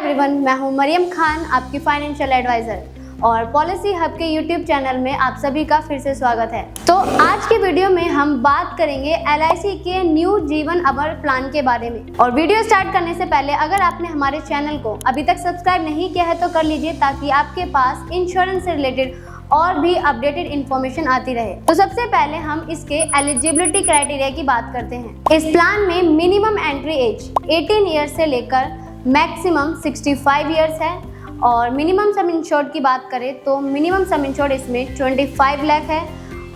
Everyone, मैं हूं मरियम खान, आपकी फाइनेंशियल एडवाइजर और पॉलिसी हब के यूट्यूब चैनल में आप सभी का फिर से स्वागत है। तो आज की वीडियो में हम बात करेंगे LIC के न्यू जीवन अमर प्लान के बारे में। और वीडियो स्टार्ट करने से पहले अगर आपने हमारे चैनल को अभी तक सब्सक्राइब नहीं किया है तो कर लीजिए, ताकि आपके पास इंश्योरेंस से रिलेटेड और भी अपडेटेड इन्फॉर्मेशन आती रहे। तो सबसे पहले हम इसके एलिजिबिलिटी क्राइटेरिया की बात करते हैं। इस प्लान में मिनिमम एंट्री एज 18 ईयर्स से लेकर मैक्सिमम 65 ईयर्स है। और मिनिमम सम इंश्योर्ड की बात करें तो मिनिमम सम इंश्योर्ड इसमें 25 लाख है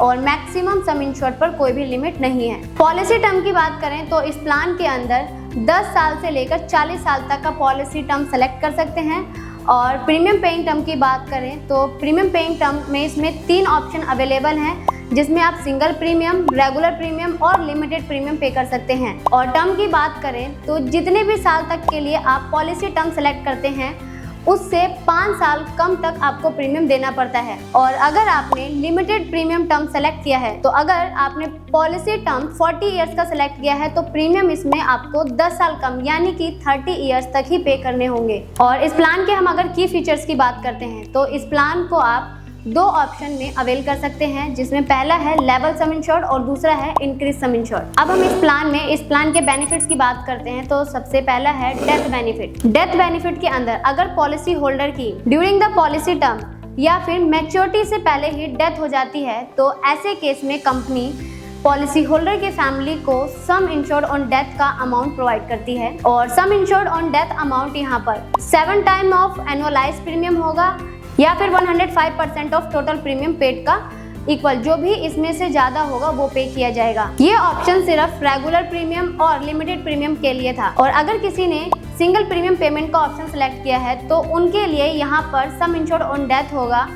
और मैक्सिमम सम इंश्योर्ड पर कोई भी लिमिट नहीं है। पॉलिसी टर्म की बात करें तो इस प्लान के अंदर 10 साल से लेकर 40 साल तक का पॉलिसी टर्म सेलेक्ट कर सकते हैं। और प्रीमियम पेइंग टर्म की बात करें तो प्रीमियम पेइंग टर्म में इसमें 3 ऑप्शन अवेलेबल हैं, जिसमें आप सिंगल प्रीमियम, रेगुलर प्रीमियम और लिमिटेड प्रीमियम पे कर सकते हैं। और टर्म की बात करें तो जितने भी साल तक के लिए आप पॉलिसी टर्म सेलेक्ट करते हैं उससे 5 साल कम तक आपको प्रीमियम देना पड़ता है। और अगर आपने लिमिटेड प्रीमियम टर्म सेलेक्ट किया है तो अगर आपने पॉलिसी टर्म 40 इयर्स का सेलेक्ट किया है तो प्रीमियम इसमें आपको 10 साल कम यानी कि 30 इयर्स तक ही पे करने होंगे। और इस प्लान के हम अगर की फीचर्स की बात करते हैं तो इस प्लान को आप 2 ऑप्शन में अवेल कर सकते हैं, जिसमें पहला है लेवल सम इंश्योर्ड और दूसरा है इंक्रीज सम इंश्योर्ड। अब हम इस प्लान के बेनिफिट्स की बात करते हैं तो सबसे पहला है डेथ बेनिफिट। डेथ बेनिफिट के अंदर अगर पॉलिसी होल्डर की ड्यूरिंग द पॉलिसी टर्म या फिर मैच्योरिटी से पहले ही डेथ हो जाती है तो ऐसे केस में कंपनी पॉलिसी होल्डर के फैमिली को सम इंश्योर्ड ऑन डेथ का अमाउंट प्रोवाइड करती है। और sum insured on death amount यहाँ पर 7 टाइम ऑफ एनुअलाइज प्रीमियम होगा या फिर 105% ऑफ टोटल प्रीमियम पेड का इक्वल, जो भी इसमें से ज्यादा होगा वो पे किया जाएगा। ये ऑप्शन सिर्फ रेगुलर प्रीमियम और लिमिटेड प्रीमियम के लिए था। और अगर किसी ने सिंगल प्रीमियम पेमेंट का ऑप्शन सेलेक्ट किया है तो उनके लिए यहाँ पर सम इंश्योर्ड ऑन डेथ होगा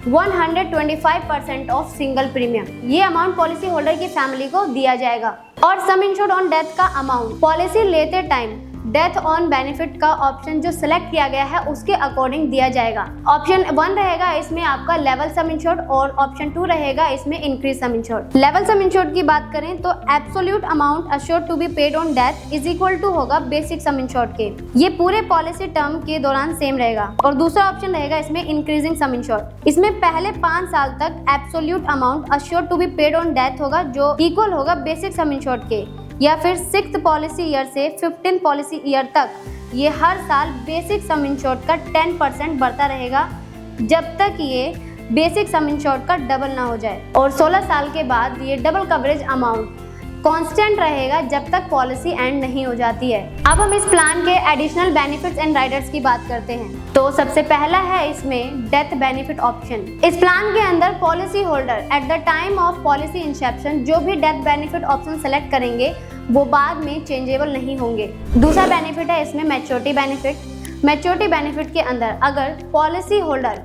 125% ऑफ सिंगल प्रीमियम। ये अमाउंट पॉलिसी होल्डर की फैमिली को दिया जाएगा। और सम इंश्योर्ड ऑन डेथ का अमाउंट पॉलिसी लेते टाइम डेथ ऑन बेनिफिट का ऑप्शन जो सिलेक्ट किया गया है उसके अकॉर्डिंग दिया जाएगा। ऑप्शन 1 रहेगा इसमें आपका लेवल सम इंश्योर्ड और ऑप्शन 2 रहेगा इसमें increase sum insured. Level sum insured की बात करें तो absolute amount assured to be paid on death is equal to होगा बेसिक सम इंश्योर्ड के। ये पूरे पॉलिसी टर्म के दौरान सेम रहेगा। और दूसरा ऑप्शन रहेगा इसमें इंक्रीजिंग सम इंश्योर्ड। इसमें पहले 5 साल तक absolute amount assured to be paid on death होगा जो इक्वल होगा बेसिक सम इंश्योर्ड के, या फिर 6th पॉलिसी ईयर से 15th पॉलिसी ईयर तक ये हर साल बेसिक सम इंश्योर्ड का 10% बढ़ता रहेगा जब तक ये बेसिक सम इंश्योर्ड का डबल ना हो जाए। और 16 साल के बाद ये डबल कवरेज अमाउंट कांस्टेंट रहेगा जब तक पॉलिसी एंड नहीं हो जाती है। अब हम इस प्लान के एडिशनल बेनिफिट्स एंड राइडर्स की बात करते हैं। तो सबसे पहला है इसमें डेथ बेनिफिट ऑप्शन। इस प्लान के अंदर policy holder at the time of policy Inception जो भी डेथ बेनिफिट ऑप्शन सेलेक्ट करेंगे वो बाद में चेंजेबल नहीं होंगे। दूसरा बेनिफिट है इसमें मैच्योरिटी बेनिफिट। मैच्योरिटी बेनिफिट के अंदर अगर पॉलिसी होल्डर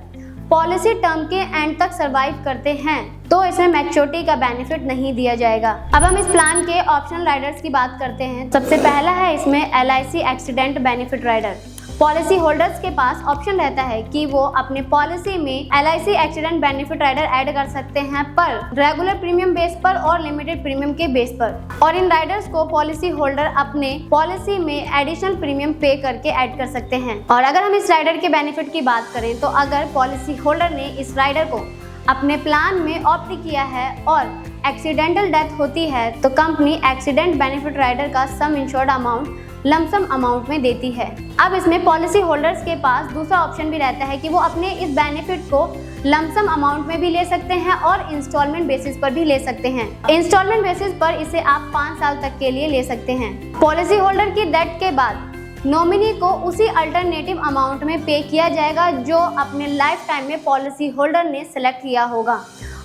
पॉलिसी टर्म के एंड तक सरवाइव करते हैं तो इसमें मैच्योरिटी का बेनिफिट नहीं दिया जाएगा। अब हम इस प्लान के ऑप्शनल राइडर्स की बात करते हैं। सबसे पहला है इसमें LIC accident benefit rider. Policy holders के पास ऑप्शन रहता है कि वो अपने पॉलिसी में LIC accident benefit rider add कर सकते हैं, पर रेगुलर प्रीमियम बेस पर और लिमिटेड प्रीमियम के बेस पर। और इन राइडर्स को पॉलिसी होल्डर अपने पॉलिसी में एडिशनल प्रीमियम पे करके ऐड कर सकते हैं। और अगर हम इस राइडर के बेनिफिट की बात करें तो अगर पॉलिसी होल्डर ने इस राइडर को अपने प्लान में ऑप्ट किया है और एक्सीडेंटल डेथ होती है तो कंपनी एक्सीडेंट बेनिफिट राइडर का सम इंश्योर्ड अमाउंट लमसम अमाउंट में देती है। अब इसमें पॉलिसी होल्डर्स के पास दूसरा ऑप्शन भी रहता है कि वो अपने इस बेनिफिट को लमसम अमाउंट में भी ले सकते हैं और इंस्टॉलमेंट बेसिस पर भी ले सकते हैं। इंस्टॉलमेंट बेसिस पर इसे आप 5 साल तक के लिए ले सकते हैं। पॉलिसी होल्डर की डेथ के बाद नॉमिनी को उसी अल्टरनेटिव अमाउंट में पे किया जाएगा जो अपने लाइफ टाइम में पॉलिसी होल्डर ने सेलेक्ट किया होगा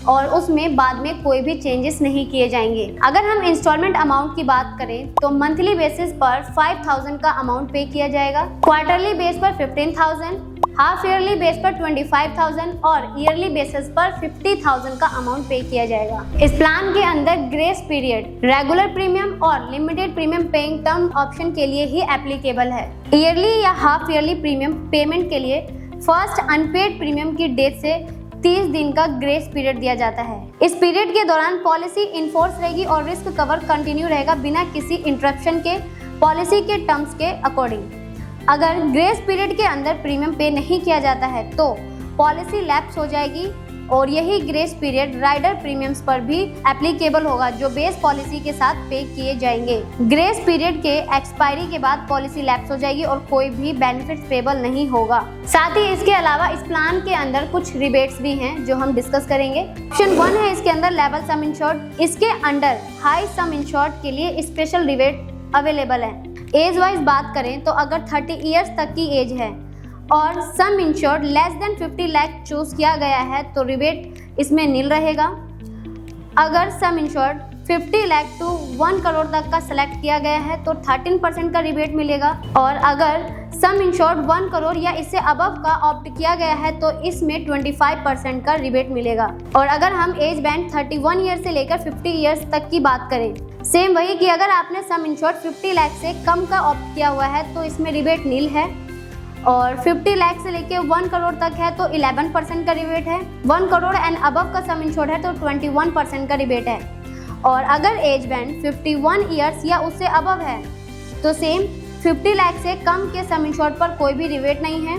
और उसमें बाद में कोई भी चेंजेस नहीं किए जाएंगे। अगर हम इंस्टॉलमेंट अमाउंट की बात करें तो मंथली बेसिस पर 5000 का अमाउंट पे किया जाएगा, क्वार्टरली बेस पर 15000, हाफ ईयरली बेस पर 25,000 और ईयरली बेसिस पर 50,000 का अमाउंट पे किया जाएगा। इस प्लान के अंदर ग्रेस पीरियड रेगुलर प्रीमियम और limited premium paying term option के लिए ही एप्लीकेबल है। ईयरली या हाफ ईयरली प्रीमियम पेमेंट के लिए फर्स्ट अनपेड प्रीमियम की डेट से 30 दिन का ग्रेस पीरियड दिया जाता है। इस पीरियड के दौरान पॉलिसी इनफोर्स रहेगी और रिस्क कवर कंटिन्यू रहेगा बिना किसी इंटरप्शन के पॉलिसी के टर्म्स के अकॉर्डिंग। अगर ग्रेस पीरियड के अंदर प्रीमियम पे नहीं किया जाता है तो पॉलिसी लैप्स हो जाएगी और यही ग्रेस पीरियड राइडर प्रीमियम्स पर भी एप्लीकेबल होगा जो बेस पॉलिसी के साथ पे किए जाएंगे। ग्रेस पीरियड के एक्सपायरी के बाद पॉलिसी लैप्स हो जाएगी और कोई भी बेनिफिट पेबल नहीं होगा। साथ ही इसके अलावा इस प्लान के अंदर कुछ रिबेट्स भी हैं जो हम डिस्कस करेंगे। ऑप्शन 1 है इसके अंदर लेवल सम इंश्योर्ड। इसके अंडर हाई सम इंश्योर्ड के लिए स्पेशल रिबेट अवेलेबल है। एज वाइज बात करें तो अगर 30 ईयर्स तक की एज है और sum insured less than 50 lakh choose किया गया है तो रिबेट इसमें नील रहेगा। अगर sum insured 50 lakh to 1 crore तक का सेलेक्ट किया गया है तो 13% का रिबेट मिलेगा और अगर सम इंश्योर्ड 1 करोड़ या इससे अबव का ऑप्ट किया गया है तो इसमें 25% का रिबेट मिलेगा। और अगर हम एज बैंड 31 ईयर से लेकर 50 ईयर्स तक की बात करें, सेम वही कि अगर आपने सम इंश्योर्ड 50 लाख से कम का ऑप्ट किया हुआ है तो इसमें रिबेट नील है और 50 लाख से लेके 1 करोड़ तक है तो 11% का रिबेट है। 1 करोड़ एंड अबव का सम इंश्योर्ड है तो 21% का रिबेट है। और अगर एज बैंड 51 ईयर्स या उससे अबव है तो सेम 50 लाख से कम के सम इंश्योर्ड पर कोई भी रिबेट नहीं है।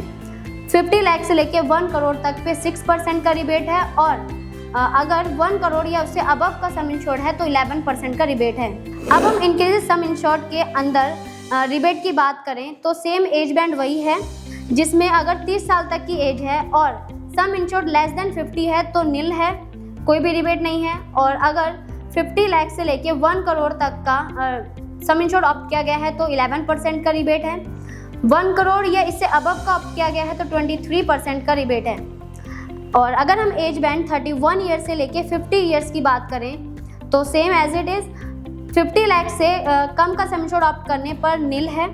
50 लाख से लेके 1 करोड़ तक पे 6% का रिबेट है और अगर 1 करोड़ या उससे अबव का सम इंश्योर्ड है तो 11% का रिबेट है। अब हम इंक्रीज सम इंश्योर्ड के अंदर रिबेट की बात करें तो सेम एज बैंड वही है जिसमें अगर 30 साल तक की एज है और सम इंश्योर्ड लेस देन 50 है तो नील है, कोई भी रिबेट नहीं है। और अगर 50 लाख से लेके 1 करोड़ तक का सम इंश्योर्ड ऑप्ट किया गया है तो 11% का रिबेट है। 1 करोड़ या इससे अबव का ऑप्ट किया गया है तो 23% का रिबेट है। और अगर हम एज बैंड 31 ईयर से लेके 50 ईयर्स की बात करें तो same age it is 50 lakh से कम का सम इंश्योर्ड ऑप्ट करने पर नील है।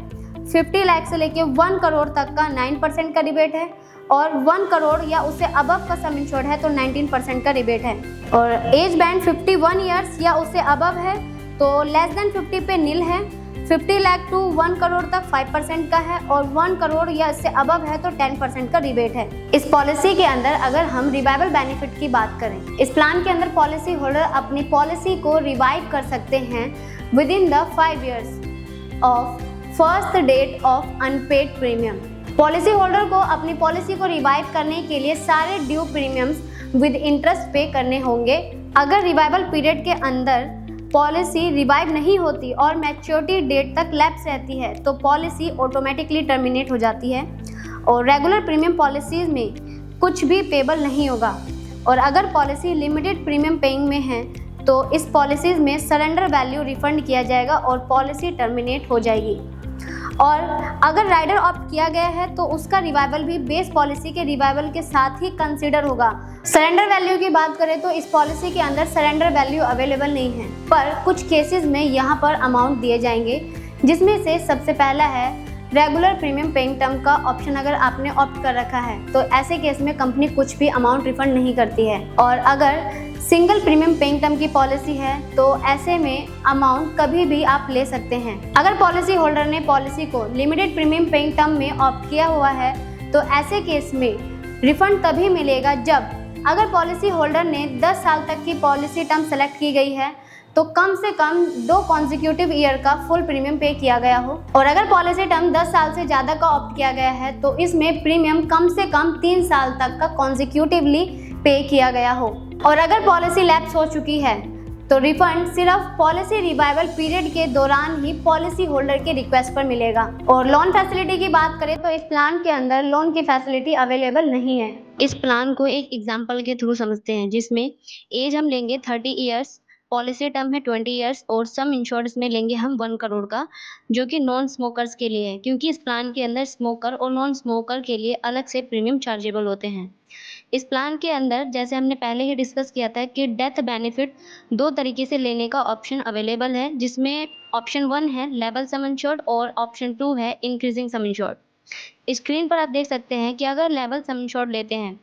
50 लाख से लेके 1 करोड़ तक का 9% का रिबेट है और 1 करोड़ या उससे अबव का सम इंश्योर्ड है तो 19% का रिबेट है। और एज बैंड 51 ईयर्स या उससे अबव है तो लेस देन 50 पे नील है। 50 लाख टू 1 करोड़ तक 5% का है और 1 करोड़ या इससे अबव है तो 10% का रिबेट है। इस पॉलिसी के अंदर अगर हम रिवाइवल बेनिफिट की बात करें, इस प्लान के अंदर पॉलिसी होल्डर अपनी पॉलिसी को रिवाइव कर सकते हैं within the 5 years of first date of unpaid premium. Policy holder को अपनी पॉलिसी को रिवाइव करने के लिए सारे ड्यू प्रीमियम्स विद इंटरेस्ट पे करने होंगे। अगर रिवाइवल पीरियड के अंदर पॉलिसी रिवाइव नहीं होती और मैच्योरिटी डेट तक लैप्स रहती है तो पॉलिसी ऑटोमेटिकली टर्मिनेट हो जाती है और रेगुलर प्रीमियम पॉलिसीज में कुछ भी पेबल नहीं होगा। और अगर पॉलिसी लिमिटेड प्रीमियम पेइंग में है तो इस पॉलिसीज में सरेंडर वैल्यू रिफंड किया जाएगा और पॉलिसी टर्मिनेट हो जाएगी। और अगर राइडर ऑप्ट किया गया है तो उसका रिवाइवल भी बेस पॉलिसी के रिवाइवल के साथ ही कंसीडर होगा। सरेंडर वैल्यू की बात करें तो इस पॉलिसी के अंदर सरेंडर वैल्यू अवेलेबल नहीं है, पर कुछ केसेस में यहाँ पर अमाउंट दिए जाएंगे, जिसमें से सबसे पहला है रेगुलर प्रीमियम पेइंग टर्म का ऑप्शन। अगर आपने ऑप्ट कर रखा है तो ऐसे केस में कंपनी कुछ भी अमाउंट रिफंड नहीं करती है। और अगर सिंगल प्रीमियम पेइंग टर्म की पॉलिसी है तो ऐसे में अमाउंट कभी भी आप ले सकते हैं। अगर पॉलिसी होल्डर ने पॉलिसी को लिमिटेड प्रीमियम पेइंग टर्म में ऑप्ट किया हुआ है तो ऐसे केस में रिफंड तभी मिलेगा जब अगर पॉलिसी होल्डर ने 10 साल तक की पॉलिसी टर्म सेलेक्ट की गई है तो कम से कम 2 कॉन्जिक्यूटिव ईयर का फुल प्रीमियम पे किया गया हो। और अगर पॉलिसी टर्म 10 साल से ज़्यादा का ऑप्ट किया गया है तो इसमें प्रीमियम कम से कम 3 साल तक का कॉन्जिक्यूटिवली पे किया गया हो। और अगर पॉलिसी लैप्स हो चुकी है तो रिफंड सिर्फ पॉलिसी रिवाइवल पीरियड के दौरान ही पॉलिसी होल्डर के रिक्वेस्ट पर मिलेगा। और लोन फैसिलिटी की बात करें तो इस प्लान के अंदर लोन की फैसिलिटी अवेलेबल नहीं है। इस प्लान को एक एग्जांपल के थ्रू समझते हैं, जिसमें एज हम लेंगे 30 ईयर्स, पॉलिसी टर्म है 20 ईयर्स और सम इंश्योरेंस में लेंगे हम 1 करोड़ का, जो कि नॉन स्मोकर्स के लिए है, क्योंकि इस प्लान के अंदर स्मोकर और नॉन स्मोकर के लिए अलग से प्रीमियम चार्जेबल होते हैं। इस प्लान के अंदर जैसे हमने पहले ही डिस्कस किया था कि डेथ बेनिफिट 2 तरीके से लेने का ऑप्शन अवेलेबल है, जिसमें ऑप्शन 1 है लेवल सम इंश्योर्ड और ऑप्शन 2 है इंक्रीजिंग सम इंश्योर्ड। स्क्रीन पर आप देख सकते हैं कि अगर लेवल सम इंश्योर्ड लेते हैं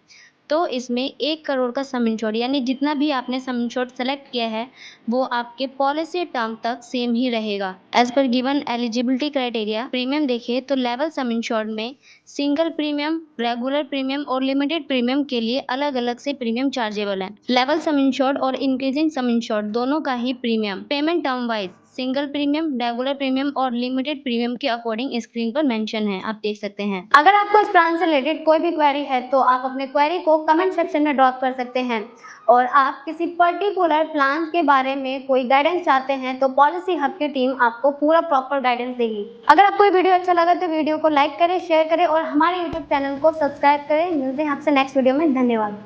तो इसमें 1 करोड़ का सम इंश्योर्ड, यानी जितना भी आपने सम इंश्योर्ड सेलेक्ट किया है वो आपके पॉलिसी टर्म तक सेम ही रहेगा। As per given eligibility criteria premium देखिए तो लेवल सम इंश्योर्ड में सिंगल प्रीमियम, रेगुलर प्रीमियम और लिमिटेड प्रीमियम के लिए अलग अलग से प्रीमियम चार्जेबल है। लेवल सम इंश्योर्ड और इंक्रीजिंग सम इंश्योर्ड दोनों का ही premium payment term wise single premium, regular premium और लिमिटेड प्रीमियम के अकॉर्डिंग स्क्रीन पर मेंशन है, आप देख सकते हैं। अगर आपको इस प्लान से रिलेटेड कोई भी क्वेरी है तो आप अपने क्वेरी को कमेंट सेक्शन में ड्रॉप कर सकते हैं, और आप किसी पर्टिकुलर प्लान के बारे में कोई गाइडेंस चाहते हैं तो पॉलिसी हब की टीम आपको पूरा प्रॉपर गाइडेंस देगी। अगर आपको ये वीडियो अच्छा लगा तो वीडियो को लाइक करें, शेयर करें और हमारे यूट्यूब चैनल को सब्सक्राइब करें। मिलते हैं आपसे नेक्स्ट वीडियो में। धन्यवाद।